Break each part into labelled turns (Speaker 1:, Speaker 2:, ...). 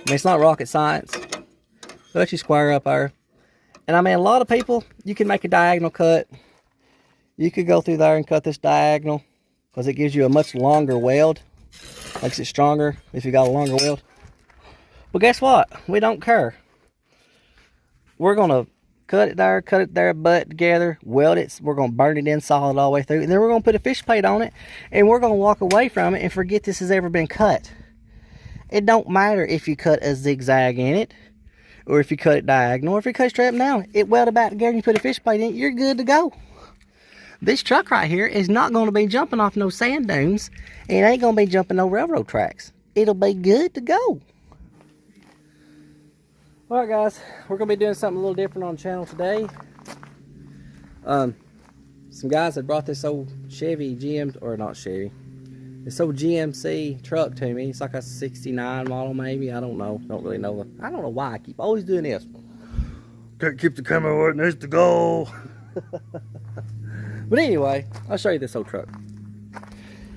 Speaker 1: mean, it's not rocket science. Let you square up there. And I mean, a lot of people, you can make a diagonal cut. You could go through there and cut this diagonal because it gives you a much longer weld. Makes it stronger if you got a longer weld. But guess what? We don't care. We're going to cut it there, butt it together, weld it. We're going to burn it in solid all the way through. And then we're going to put a fish plate on it. And we're going to walk away from it and forget this has ever been cut. It don't matter if you cut a zigzag in it, or if you cut it diagonal, or if you cut it straight up down. It welded back together and you put a fish plate in it, you're good to go. This truck right here is not going to be jumping off no sand dunes. It ain't going to be jumping no railroad tracks. It'll be good to go. Alright guys, we're going to be doing something a little different on the channel today. Some guys had brought this old Chevy this old GMC truck to me. It's like a 69 model maybe, I don't know. Don't really know. I don't know why I keep always doing this. Can't keep the camera where it needs to go. But anyway, I'll show you this old truck.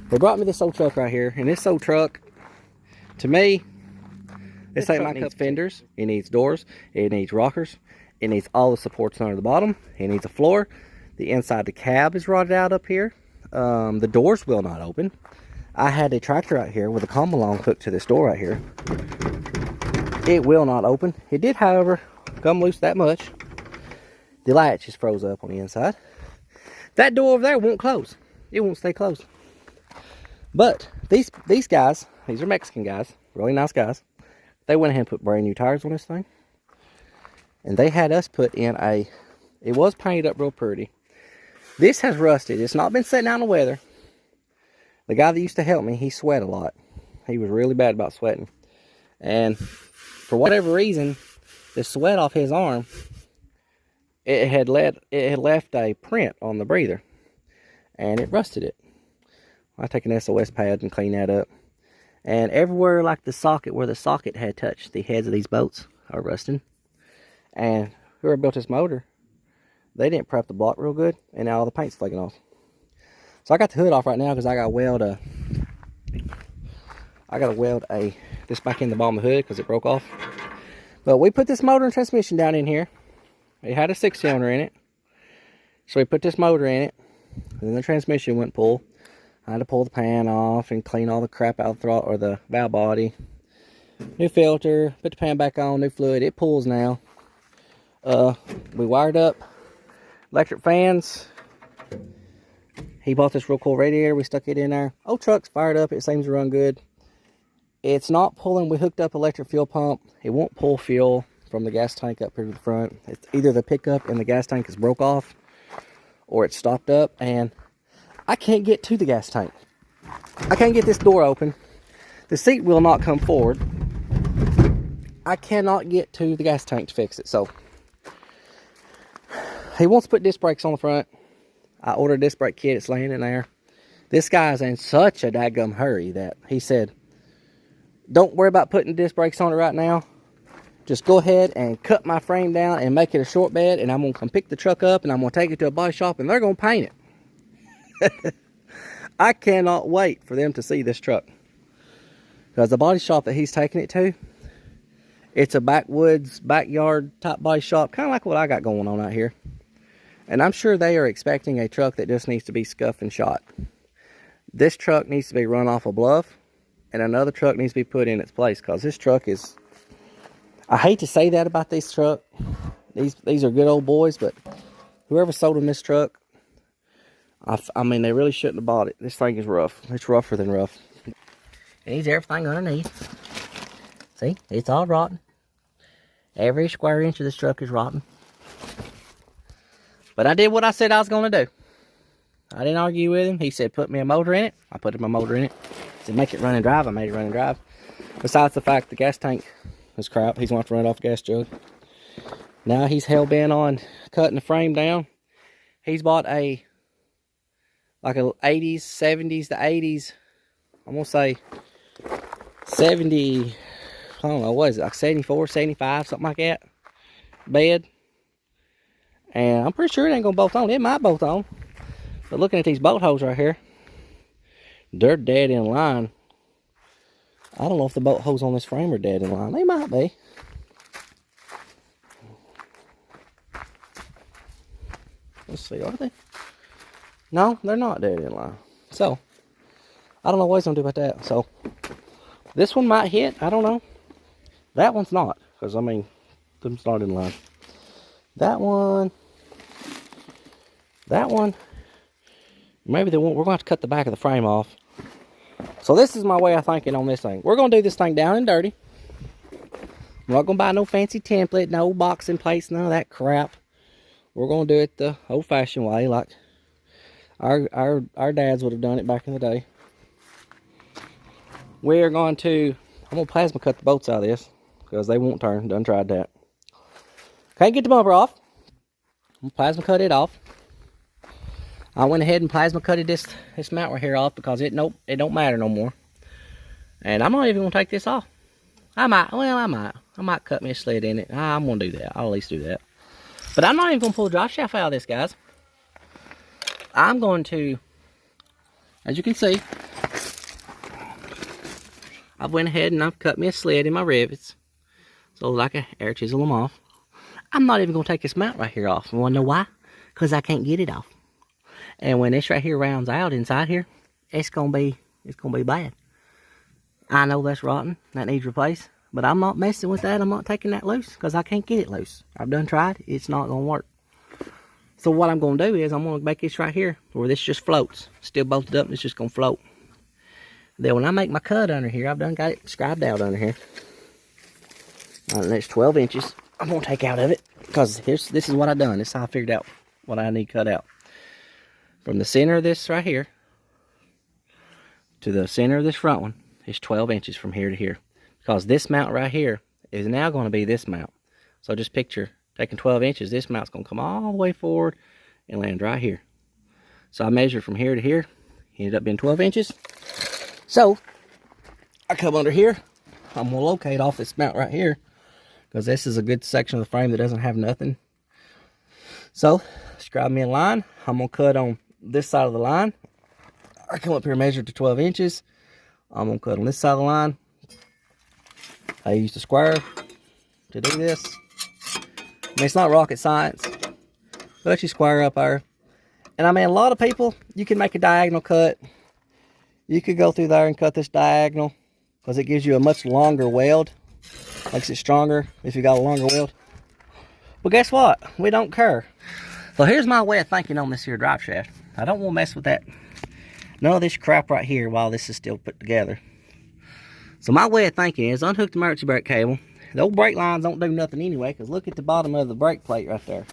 Speaker 1: They brought me this old truck right here, and this old truck, to me, this ain't like needs fenders. It needs doors. It needs rockers. It needs all the supports under the bottom. It needs a floor. The inside of the cab is rotted out up here. The doors will not open. I had a tractor out here with a combo long hooked to this door right here. It will not open. It did, however, come loose that much. The latch is froze up on the inside. That door over there won't close. It won't stay closed. But these guys, these are Mexican guys, really nice guys. They went ahead and put brand new tires on this thing. And they had us put in it was painted up real pretty. This has rusted. It's not been sitting out in the weather. The guy that used to help me, he sweat a lot. He was really bad about sweating. And for whatever reason, the sweat off his arm, it had left a print on the breather. And it rusted it. I take an SOS pad and clean that up. And everywhere like the socket, where the socket had touched the heads of these bolts, are rusting. And whoever built this motor, they didn't prep the block real good, and now all the paint's flaking off. So I got the hood off right now because I got to weld this back in the bottom of the hood because it broke off. But we put this motor and transmission down in here. It had a 6-cylinder in it. So we put this motor in it, and then the transmission wouldn't pull. I had to pull the pan off and clean all the crap out of the throttle or the valve body. New filter, put the pan back on, new fluid. It pulls now. We wired up electric fans. He bought this real cool radiator. We stuck it in there. Old truck's fired up. It seems to run good. It's not pulling. We hooked up electric fuel pump. It won't pull fuel from the gas tank up here to the front. It's either the pickup and the gas tank is broke off, or it's stopped up, and I can't get to the gas tank. I can't get this door open. The seat will not come forward. I cannot get to the gas tank to fix it. So he wants to put disc brakes on the front. I ordered a disc brake kit. It's laying in there. This guy's in such a daggum hurry that he said, don't worry about putting disc brakes on it right now. Just go ahead and cut my frame down and make it a short bed, and I'm going to come pick the truck up and I'm going to take it to a body shop and they're going to paint it. I cannot wait for them to see this truck, because the body shop that he's taking it to, it's a backwoods, backyard type body shop, kind of like what I got going on out here. And I'm sure they are expecting a truck that just needs to be scuffed and shot. This truck needs to be run off a bluff, and another truck needs to be put in its place, because this truck is, I hate to say that about this truck. These are good old boys, but whoever sold them this truck, I mean, they really shouldn't have bought it. This thing is rough. It's rougher than rough. It needs everything underneath. See, it's all rotten. Every square inch of this truck is rotten. But I did what I said I was going to do. I didn't argue with him. He said, put me a motor in it. I put my motor in it. He said, make it run and drive. I made it run and drive. Besides the fact the gas tank is crap. He's going to have to run it off the gas jug. Now he's hell-bent on cutting the frame down. He's bought like a 80s, 70s to 80s, I'm going to say 70, I don't know, what is it, like 74, 75, something like that, bed. And I'm pretty sure it ain't going to bolt on. It might bolt on. But looking at these bolt holes right here, they're dead in line. I don't know if the bolt holes on this frame are dead in line. They might be. Let's see, are they? No, they're not dead in line. So, I don't know what he's going to do about that. So, this one might hit. I don't know. That one's not. Because, I mean, them's not in line. That one. Maybe they won't. We're going to have to cut the back of the frame off. So, this is my way of thinking on this thing. We're going to do this thing down and dirty. I'm not going to buy no fancy template, no boxing plates, none of that crap. We're going to do it the old-fashioned way, like our dads would have done it back in the day. I'm going to plasma cut the bolts out of this, because they won't turn. Done tried that. Can't get the bumper off. I'm plasma cut it off. I went ahead and plasma cutted this mount right here off, because it don't matter no more. And I'm not even going to take this off. I might cut me a slit in it. I'm going to do that. I'll at least do that. But I'm not even going to pull the Driveshaft out of this, guys. I'm going to, as you can see, I've went ahead and I've cut me a slit in my rivets, so I can air chisel them off. I'm not even going to take this mount right here off. You want to know why? Because I can't get it off. And when this right here rounds out inside here, it's going to be bad. I know that's rotten. That needs replaced. But I'm not messing with that. I'm not taking that loose because I can't get it loose. I've done tried. It's not going to work. So what I'm going to do is I'm going to make this right here where this just floats. Still bolted up and it's just going to float. Then when I make my cut under here, I've done got it scribed out under here. The next 12 inches I'm going to take out of it because this is what I've done. This is how I figured out what I need cut out. From the center of this right here to the center of this front one is 12 inches from here to here. Because this mount right here is now going to be this mount. So just picture taking 12 inches. This mount's going to come all the way forward and land right here. So I measured from here to here. Ended up being 12 inches. So I come under here. I'm going to locate off this mount right here. Because this is a good section of the frame that doesn't have nothing. So scribe me a line. I'm going to cut on this side of the line. I come up here and measure to 12 inches. I'm going to cut on this side of the line. I used a square to do this. I mean, it's not rocket science, but you square up there. And I mean, a lot of people, you can make a diagonal cut. You could go through there and cut this diagonal because it gives you a much longer weld. Makes it stronger if you got a longer weld. But guess what? We don't care. So here's my way of thinking on this here drive shaft. I don't want to mess with that. None of this crap right here while this is still put together. So my way of thinking is unhook the emergency brake cable. The old brake lines don't do nothing anyway, because look at the bottom of the brake plate right there.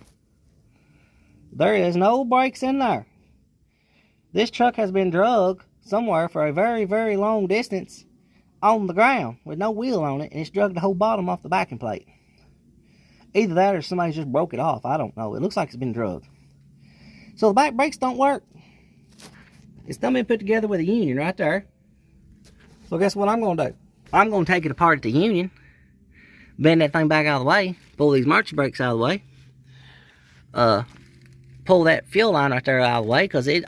Speaker 1: There is no brakes in there. This truck has been drug somewhere for a very, very long distance on the ground with no wheel on it, and it's drug the whole bottom off the backing plate. Either that or somebody's just broke it off. I don't know. It looks like it's been drugged. So the back brakes don't work. It's done been put together with a union right there. So guess what I'm going to do? I'm going to take it apart at the union, bend that thing back out of the way, pull these emergency brakes out of the way, pull that fuel line right there out of the way, because it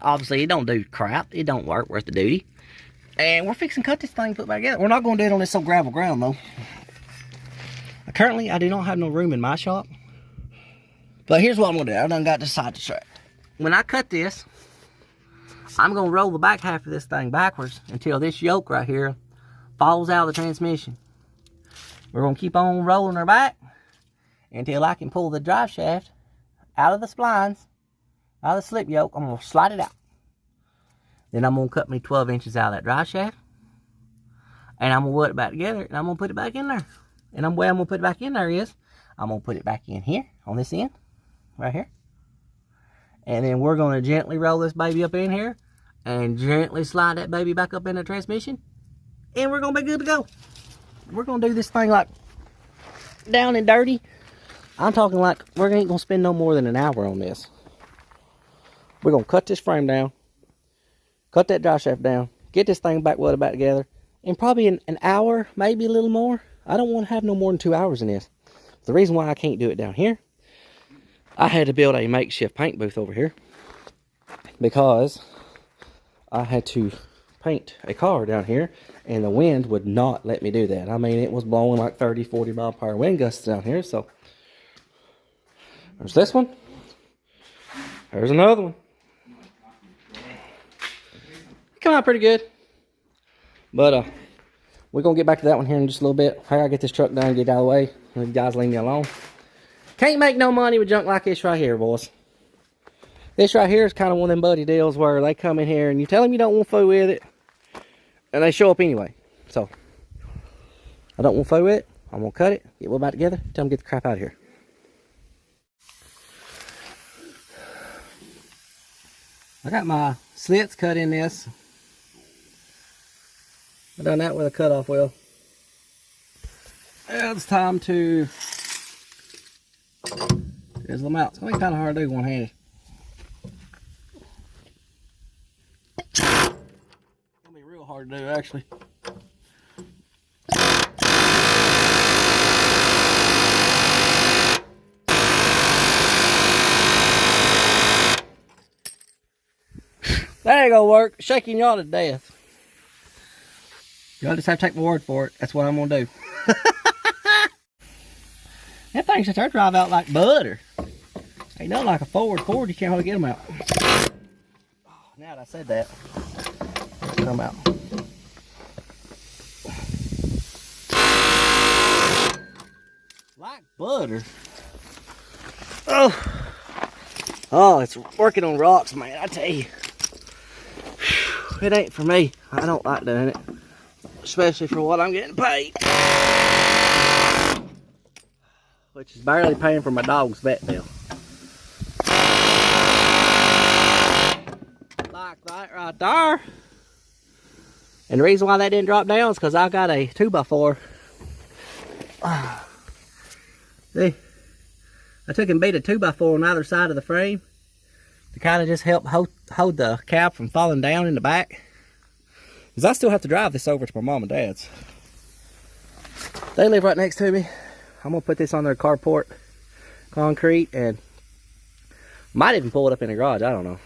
Speaker 1: don't do crap. It don't work worth the duty. And we're fixing to cut this thing, put it back together. We're not going to do it on this old gravel ground though. Currently, I do not have no room in my shop. But here's what I'm going to do. I done got this side to track. When I cut this, I'm going to roll the back half of this thing backwards until this yoke right here falls out of the transmission. We're going to keep on rolling her back until I can pull the drive shaft out of the splines, out of the slip yoke. I'm going to slide it out. Then I'm going to cut me 12 inches out of that drive shaft. And I'm going to put it back together and I'm going to put it back in there. And the way I'm going to put it back in there is I'm going to put it back in here on this end, right here. And then we're going to gently roll this baby up in here and gently slide that baby back up in the transmission. And we're going to be good to go. We're going to do this thing like down and dirty. I'm talking like we ain't going to spend no more than an hour on this. We're going to cut this frame down, cut that drive shaft down, get this thing back welded back together. In probably an hour, maybe a little more. I don't want to have no more than 2 hours in this. The reason why I can't do it down here, I had to build a makeshift paint booth over here because I had to paint a car down here, and the wind would not let me do that. I mean, it was blowing like 30, 40 mile per hour wind gusts down here. So there's this one. There's another one. Come out pretty good. But we're gonna get back to that one here in just a little bit. I gotta get this truck done and get out of the way. You guys leave me alone. Can't make no money with junk like this right here, boys. This right here is kind of one of them buddy deals where they come in here and you tell them you don't want to fool with it, and they show up anyway. So I don't want to fool with it. I'm gonna cut it, get Will back together, tell them to get the crap out of here. I got my slits cut in this. I've done that with a cutoff wheel. Now it's time to chisel them out. It's gonna be kind of hard to do one-handed. It's gonna be real hard to do, actually. That ain't gonna work. Shaking y'all to death. Y'all just have to take my word for it. That's what I'm gonna do. That thing should start drive out like butter. Ain't nothing like a Ford. You can't hardly get them out. Oh, now that I said that, it'll come out. Like butter. Oh, it's working on rocks, man. I tell you. It ain't for me. I don't like doing it, especially for what I'm getting paid, which is barely paying for my dog's vet bill. Like that right there. And the reason why that didn't drop down is because I got a 2x4. See, I took and beat a 2x4 on either side of the frame to kind of just help hold the cab from falling down in the back. Because I still have to drive this over to my mom and dad's. They live right next to me. I'm going to put this on their carport concrete and might even pull it up in the garage. I don't know.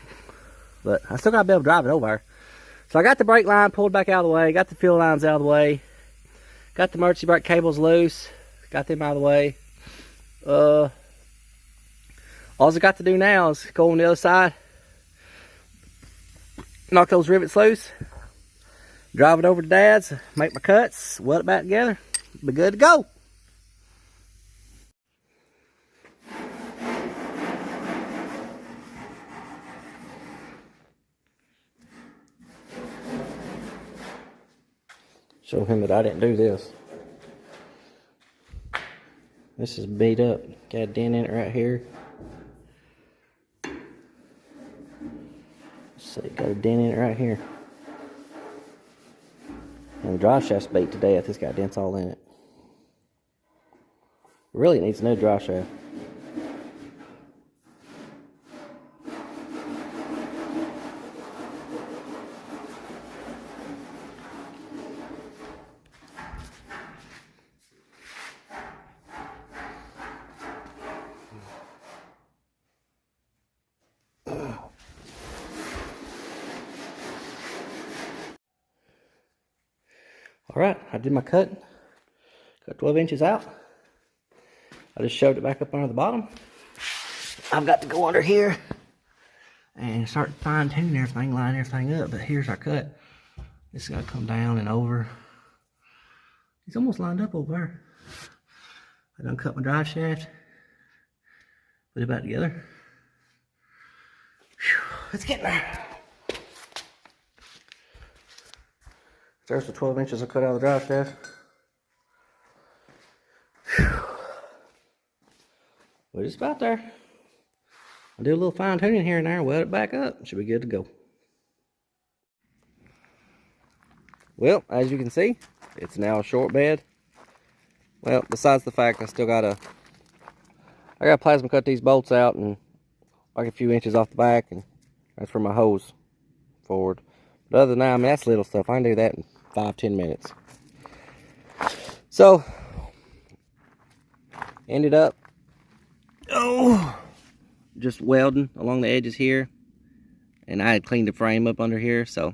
Speaker 1: But I still got to be able to drive it over there. So I got the brake line pulled back out of the way. Got the fuel lines out of the way. Got the emergency brake cables loose. Got them out of the way. All I got to do now is go on the other side, knock those rivets loose, drive it over to Dad's, make my cuts, weld it back together, be good to go. Show him that I didn't do this. This is beat up, got a dent in it right here. So you got a dent in it right here. And the drive shaft's beat to death. It's got dents all in it. Really needs a new drive shaft. Alright, I did my cut. Cut 12 inches out. I just shoved it back up under the bottom. I've got to go under here and start fine tuning everything, line everything up. But here's our cut. This is going to come down and over. It's almost lined up over there. I done cut my drive shaft. Put it back together. Whew, let's get there. There's the 12 inches I cut out of the drive shaft. We're just about there. I'll do a little fine tuning here and there, weld it back up. Should be good to go. Well, as you can see, it's now a short bed. Well, besides the fact I gotta plasma cut these bolts out and like a few inches off the back, and that's for my hose forward. But other than that, I mean, that's little stuff. I can do that in 5-10 minutes. So, ended up, just welding along the edges here. And I had cleaned the frame up under here, so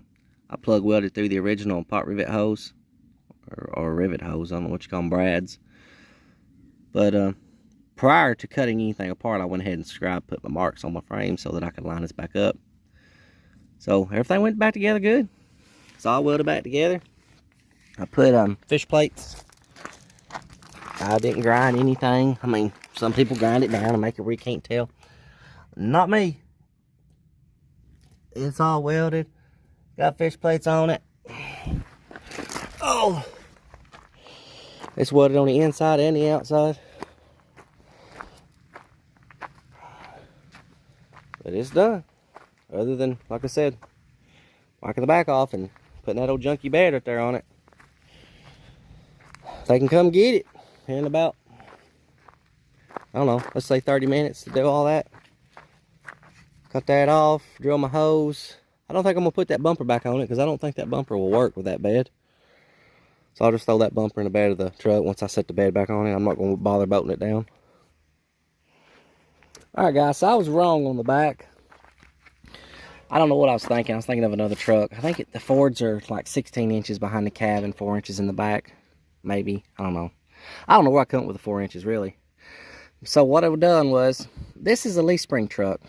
Speaker 1: I plug welded through the original pot rivet hose, or rivet hose, I don't know what you call them, brads. But prior to cutting anything apart, I went ahead and scribe, put my marks on my frame so that I could line this back up. So everything went back together good. It's all welded back together. I put fish plates. I didn't grind anything. I mean, some people grind it down and make it where you can't tell. Not me. It's all welded. Got fish plates on it. Oh! It's welded on the inside and the outside. But it's done. Other than, like I said, whacking the back off and putting that old junky bed right there on it. They can come get it in about, I don't know, let's say 30 minutes to do all that. Cut that off, drill my hose. I don't think I'm going to put that bumper back on it because I don't think that bumper will work with that bed. So I'll just throw that bumper in the bed of the truck once I set the bed back on it. I'm not going to bother bolting it down. Alright guys, so I was wrong on the back. I don't know what I was thinking. I was thinking of another truck. I think the Fords are like 16 inches behind the cab and 4 inches in the back. Maybe. I don't know. I don't know where I come up with the 4 inches, really. So what I've done was, this is a leaf spring truck.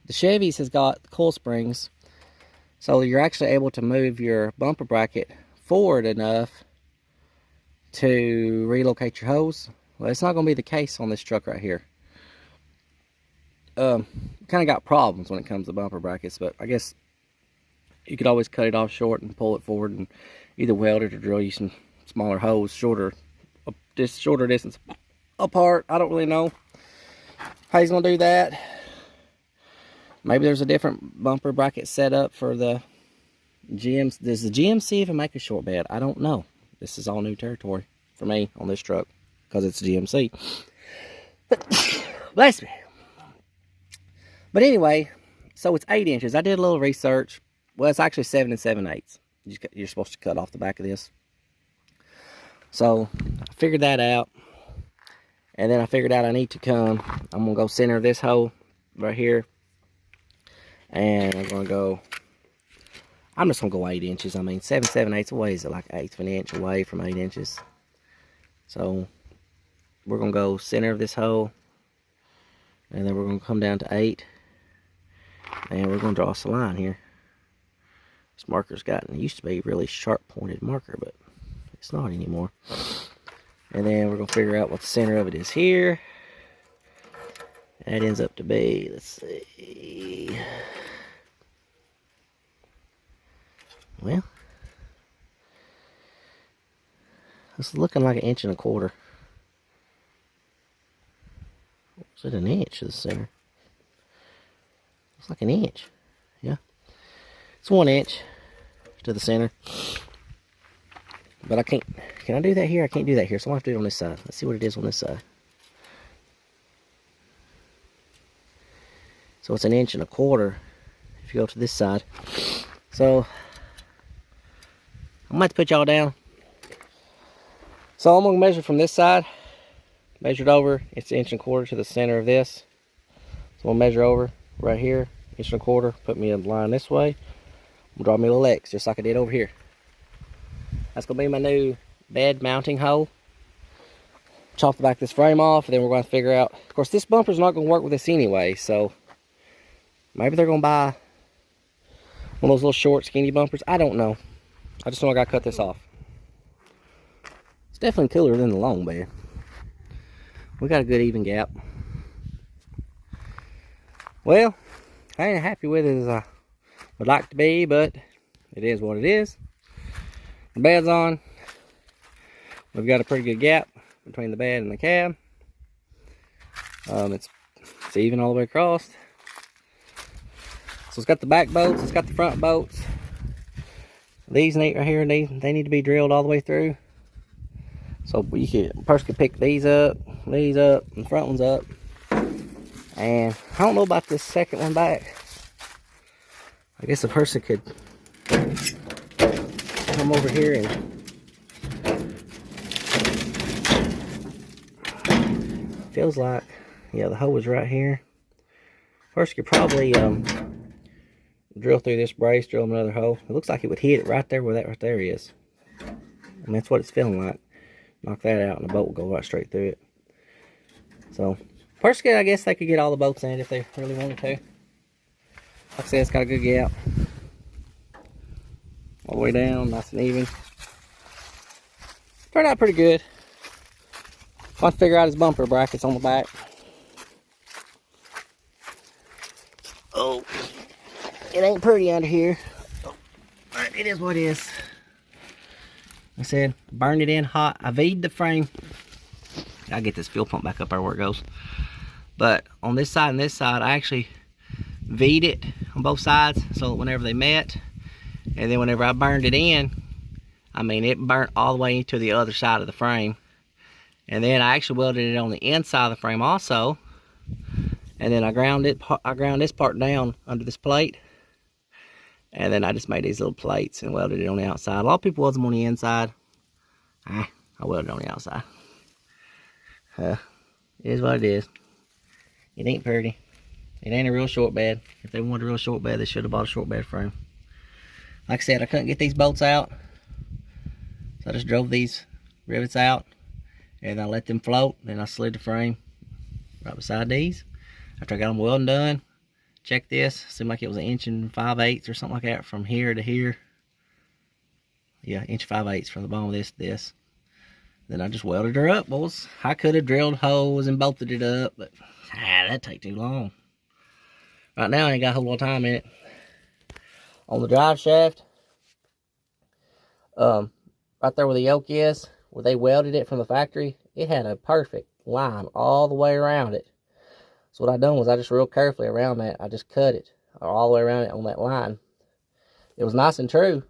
Speaker 1: The Chevy's has got coil springs, so you're actually able to move your bumper bracket forward enough to relocate your hose. Well, it's not going to be the case on this truck right here. Kind of got problems when it comes to bumper brackets, but I guess you could always cut it off short and pull it forward and either weld it or drill you some smaller hose, shorter distance apart. I don't really know how he's going to do that. Maybe there's a different bumper bracket set up for the GMC. Does the GMC even make a short bed? I don't know. This is all new territory for me on this truck because it's GMC. Bless me. But anyway, so it's 8 inches. I did a little research. Well, it's actually 7 7/8. You're supposed to cut off the back of this. So I figured that out. And then I figured out I need to I'm going to go center this hole right here. And I'm just going to go 8 inches. I mean, 7 7/8 away is like 1/8 of an inch away from 8 inches. So we're going to go center of this hole. And then we're going to come down to 8. And we're going to draw us a line here. This marker's it used to be a really sharp pointed marker, but it's not anymore. And then we're going to figure out what the center of it is here. That ends up to be, let's see. Well, it's looking like 1.25 inches. Is it 1 inch to the center? It's like 1 inch. Yeah. It's 1 inch to the center. But I can't. Can I do that here? I can't do that here. So I'm going to have to do it on this side. Let's see what it is on this side. So it's 1.25 inches if you go to this side. So I'm going to have to put y'all down. So I'm going to measure from this side. Measured over. It's 1.25 inches to the center of this. So we'll measure over right here. 1.25 inches. Put me a line this way. I'm going to draw me a little X just like I did over here. That's going to be my new bed mounting hole. Chop the back of this frame off, and then we're going to figure out. Of course, this bumper's not going to work with this anyway, so maybe they're going to buy one of those little short, skinny bumpers. I don't know. I just know I got to cut this off. It's definitely cooler than the long bed. We got a good even gap. Well, I ain't happy with it as I would like to be, but it is what it is. The bed's on. We've got a pretty good gap between the bed and the cab. It's even all the way across. So it's got the back bolts, it's got the front bolts. These right here, they need to be drilled all the way through. So a person could pick these up, and the front one's up. And I don't know about this second one back. I guess a person could come over here and feels like, yeah, the hole is right here. First, you could probably drill through this brace, drill another hole. It looks like it would hit it right there where that right there is. And that's what it's feeling like. Knock that out and the bolt will go right straight through it. So, personally, I guess they could get all the bolts in if they really wanted to. Like I said, it's got a good gap. All the way down, nice and even. Turned out pretty good. Want to figure out his bumper brackets on the back. Oh, it ain't pretty under here. But it is what it is. Like I said, burned it in hot. I V'd the frame. I'll get this fuel pump back up there where it goes. But on this side and this side, I actually V'd it on both sides so that whenever they met, and then whenever I burned it in, I mean, it burnt all the way to the other side of the frame. And then I actually welded it on the inside of the frame also. And then I ground this part down under this plate. And then I just made these little plates and welded it on the outside. A lot of people weld them on the inside. I welded it on the outside. It is what it is. It ain't pretty. It ain't a real short bed. If they wanted a real short bed, they should have bought a short bed frame. Like I said, I couldn't get these bolts out. So I just drove these rivets out. And I let them float. Then I slid the frame right beside these. After I got them welding done, check this. Seemed like it was 1 5/8 or something like that from here to here. Yeah, 1 5/8 from the bottom of this to this. Then I just welded her up, boys. I could have drilled holes and bolted it up, but that'd take too long. Right now, I ain't got a whole lot of time in it. On the drive shaft, right there where the yoke is, where they welded it from the factory, it had a perfect line all the way around it. So what I done was I just real carefully around that, I just cut it all the way around it on that line. It was nice and true,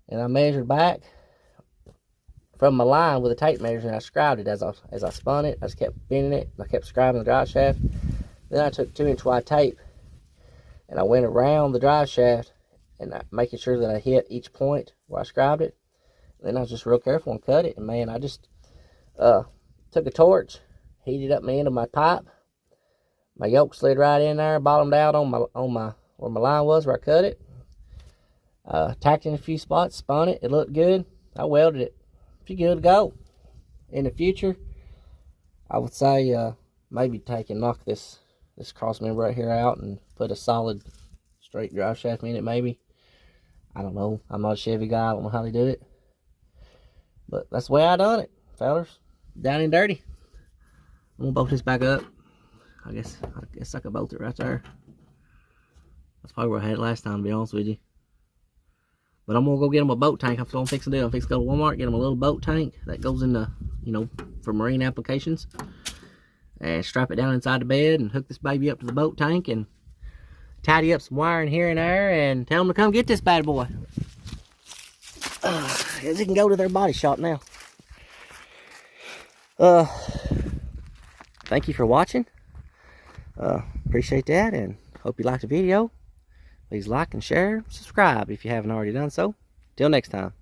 Speaker 1: and I measured back from my line with a tape measure, and I scribed it as I spun it. I just kept bending it, and I kept scribing the drive shaft. Then I took 2-inch wide tape, and I went around the drive shaft, and making sure that I hit each point where I scribed it. And then I was just real careful and cut it, and man, I just took a torch, heated up my end of my pipe. My yoke slid right in there, bottomed out on my where my line was where I cut it. Tacked in a few spots, spun it. It looked good. I welded it. Pretty good to go. In the future, I would say maybe knock this cross member right here out and put a solid straight drive shaft in it. Maybe. I don't know. I'm not a Chevy guy. I don't know how they do it. But that's the way I done it, fellas. Down and dirty. I'm gonna bolt this back up. I guess I could bolt it right there. That's probably where I had it last time, to be honest with you. But I'm gonna go get them a boat tank. That's what I'm fixing to do. I'm fixing to go to Walmart, get them a little boat tank that goes in the, you know, for marine applications. And strap it down inside the bed and hook this baby up to the boat tank and tidy up some wiring here and there and tell them to come get this bad boy. It can go to their body shop now. Thank you for watching. Appreciate that, and hope you liked the video. Please like and share, subscribe if you haven't already done so. Till next time.